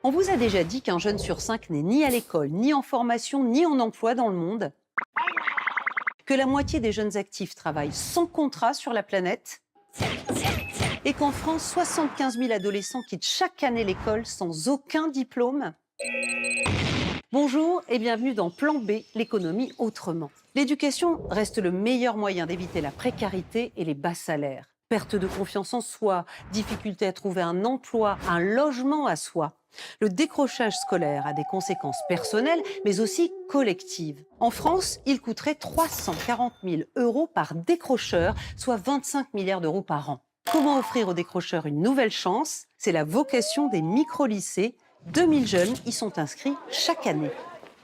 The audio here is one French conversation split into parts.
On vous a déjà dit qu'un jeune sur 5 n'est ni à l'école, ni en formation, ni en emploi dans le monde? Que la moitié des jeunes actifs travaillent sans contrat sur la planète? Et qu'en France, 75 000 adolescents quittent chaque année l'école sans aucun diplôme? Bonjour et bienvenue dans Plan B, l'économie autrement. L'éducation reste le meilleur moyen d'éviter la précarité et les bas salaires. Perte de confiance en soi, difficulté à trouver un emploi, un logement à soi. Le décrochage scolaire a des conséquences personnelles, mais aussi collectives. En France, il coûterait 340 000 € par décrocheur, soit 25 milliards d'euros par an. Comment offrir aux décrocheurs une nouvelle chance? C'est la vocation des micro-lycées. 2000 jeunes y sont inscrits chaque année.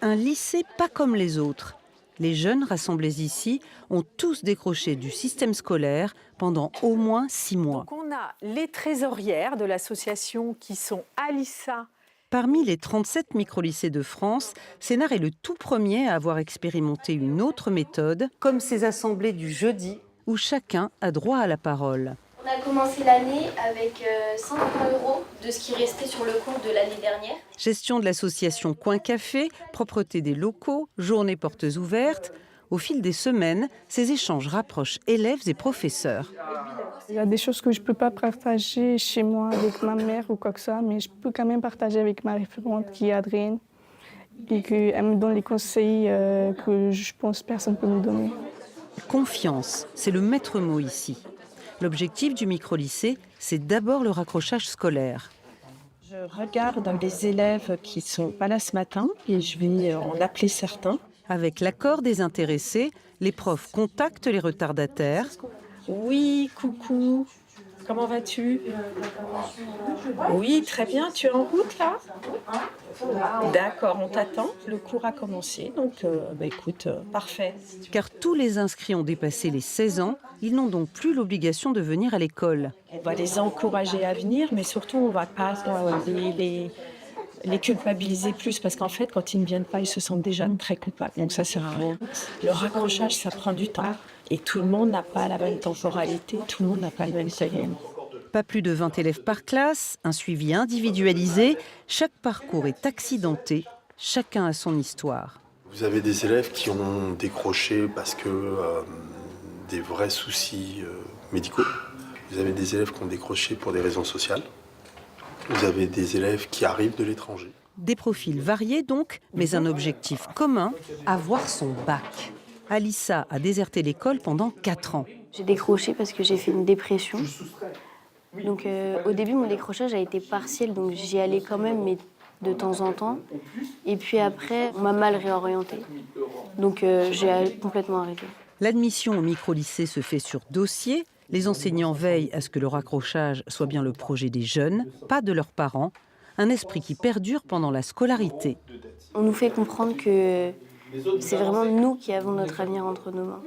Un lycée pas comme les autres. Les jeunes rassemblés ici ont tous décroché du système scolaire pendant au moins 6 mois. Donc on a les trésorières de l'association qui sont Alissa. Parmi les 37 micro-lycées de France, Sénart est le tout premier à avoir expérimenté une autre méthode, comme ces assemblées du jeudi, où chacun a droit à la parole. On a commencé l'année avec 100 € de ce qui restait sur le compte de l'année dernière. Gestion de l'association Coin Café, propreté des locaux, journée portes ouvertes. Au fil des semaines, ces échanges rapprochent élèves et professeurs. Il y a des choses que je ne peux pas partager chez moi avec ma mère ou quoi que ça, mais je peux quand même partager avec ma référente qui est Adrienne et qu'elle me donne les conseils que je pense que personne ne peut me donner. Confiance, c'est le maître mot ici. L'objectif du micro-lycée, c'est d'abord le raccrochage scolaire. Je regarde les élèves qui ne sont pas là ce matin et je vais en appeler certains. Avec l'accord des intéressés, les profs contactent les retardataires. Oui, coucou, comment vas-tu? Oui, très bien, tu es en route là? D'accord, on t'attend, le cours a commencé, donc écoute, parfait. Car tous les inscrits ont dépassé les 16 ans, ils n'ont donc plus l'obligation de venir à l'école. On va les encourager à venir, mais surtout on ne va pas les culpabiliser plus, parce qu'en fait, quand ils ne viennent pas, ils se sentent déjà très coupables, donc ça sert à rien. Le raccrochage, ça prend du temps, et tout le monde n'a pas la même temporalité, tout le monde n'a pas le même timing. Pas plus de 20 élèves par classe, un suivi individualisé, chaque parcours est accidenté, chacun a son histoire. Vous avez des élèves qui ont décroché parce que des vrais soucis médicaux. Vous avez des élèves qui ont décroché pour des raisons sociales. Vous avez des élèves qui arrivent de l'étranger. Des profils variés donc, mais un objectif commun, avoir son bac. Alissa a déserté l'école pendant 4 ans. J'ai décroché parce que j'ai fait une dépression. Donc au début, mon décrochage a été partiel, donc j'y allais quand même, mais de temps en temps. Et puis après, on m'a mal réorientée. Donc j'ai complètement arrêté. L'admission au micro-lycée se fait sur dossier. Les enseignants veillent à ce que le raccrochage soit bien le projet des jeunes, pas de leurs parents. Un esprit qui perdure pendant la scolarité. On nous fait comprendre que c'est vraiment nous qui avons notre avenir entre nos mains.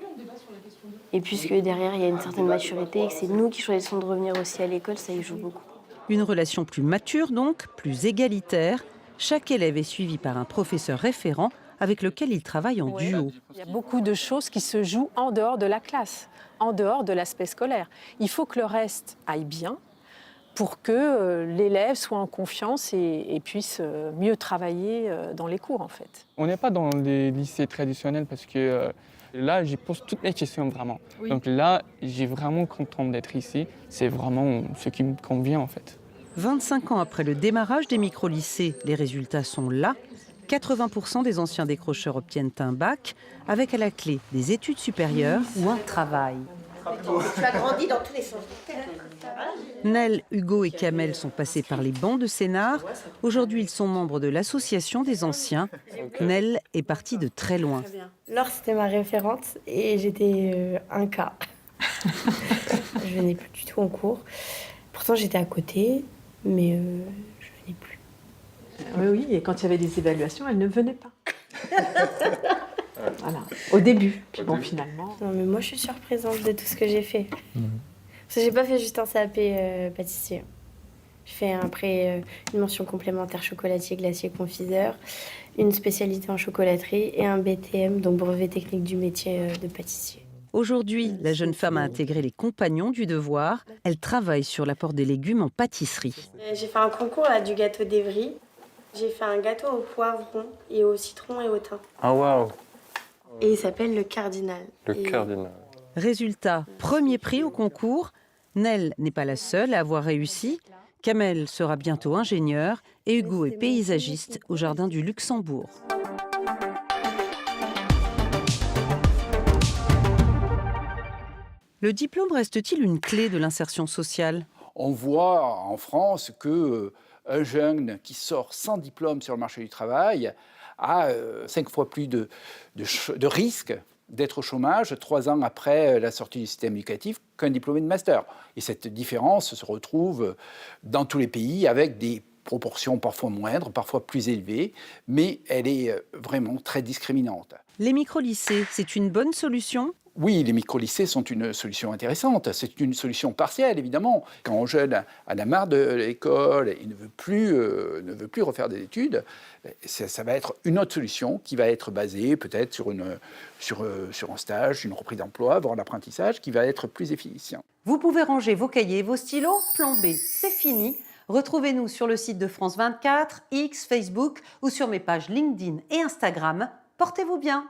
Et puisque derrière, il y a une certaine maturité et que c'est nous qui choisissons de revenir aussi à l'école, ça y joue beaucoup. Une relation plus mature donc, plus égalitaire. Chaque élève est suivi par un professeur référent avec lequel il travaille en duo. Il y a beaucoup de choses qui se jouent en dehors de la classe, en dehors de l'aspect scolaire. Il faut que le reste aille bien pour que l'élève soit en confiance et puisse mieux travailler dans les cours, en fait. On n'est pas dans les lycées traditionnels parce que là, j'y pose toutes mes questions vraiment. Oui. Donc là, j'ai vraiment content d'être ici. C'est vraiment ce qui me convient, en fait. 25 ans après le démarrage des micro-lycées, les résultats sont là. 80% des anciens décrocheurs obtiennent un bac, avec à la clé des études supérieures ou un travail. Tu as grandi dans tous les sens. Nel, Hugo et Kamel sont passés par les bancs de Sénart. Aujourd'hui, ils sont membres de l'association des anciens. Nel est partie de très loin. Laure, c'était ma référente et j'étais un cas. Je venais plus du tout en cours. Pourtant, j'étais à côté, mais je venais plus. Oui, et quand il y avait des évaluations, elle ne venait pas. Voilà, au début. Puis bon, finalement... Non, mais moi, je suis surprenante de tout ce que j'ai fait. Parce que j'ai pas fait juste un CAP pâtissier. J'ai fait après une mention complémentaire chocolatier, glacier, confiseur, une spécialité en chocolaterie et un BTM, donc brevet technique du métier de pâtissier. Aujourd'hui, la jeune femme a intégré les Compagnons du Devoir. Elle travaille sur l'apport des légumes en pâtisserie. J'ai fait un concours là, du gâteau d'Evry. J'ai fait un gâteau au poivron et au citron et au thym. Ah waouh, Et il s'appelle le cardinal. le Et- cardinal. Résultat, premier prix au concours. Nell n'est pas la seule à avoir réussi. Kamel sera bientôt ingénieur et Hugo est paysagiste au Jardin du Luxembourg. Le diplôme reste-t-il une clé de l'insertion sociale ? On voit en France que un jeune qui sort sans diplôme sur le marché du travail a 5 fois plus de risques d'être au chômage 3 ans après la sortie du système éducatif qu'un diplômé de master. Et cette différence se retrouve dans tous les pays avec des proportions parfois moindres, parfois plus élevées, mais elle est vraiment très discriminante. Les micro-lycées, c'est une bonne solution ? Oui, les micro-lycées sont une solution intéressante. C'est une solution partielle, évidemment. Quand un jeune en a marre de l'école et ne veut plus refaire des études, ça va être une autre solution qui va être basée peut-être sur un stage, une reprise d'emploi, voire l'apprentissage, qui va être plus efficient. Vous pouvez ranger vos cahiers et vos stylos. Plan B, c'est fini. Retrouvez-nous sur le site de France 24, X, Facebook ou sur mes pages LinkedIn et Instagram. Portez-vous bien.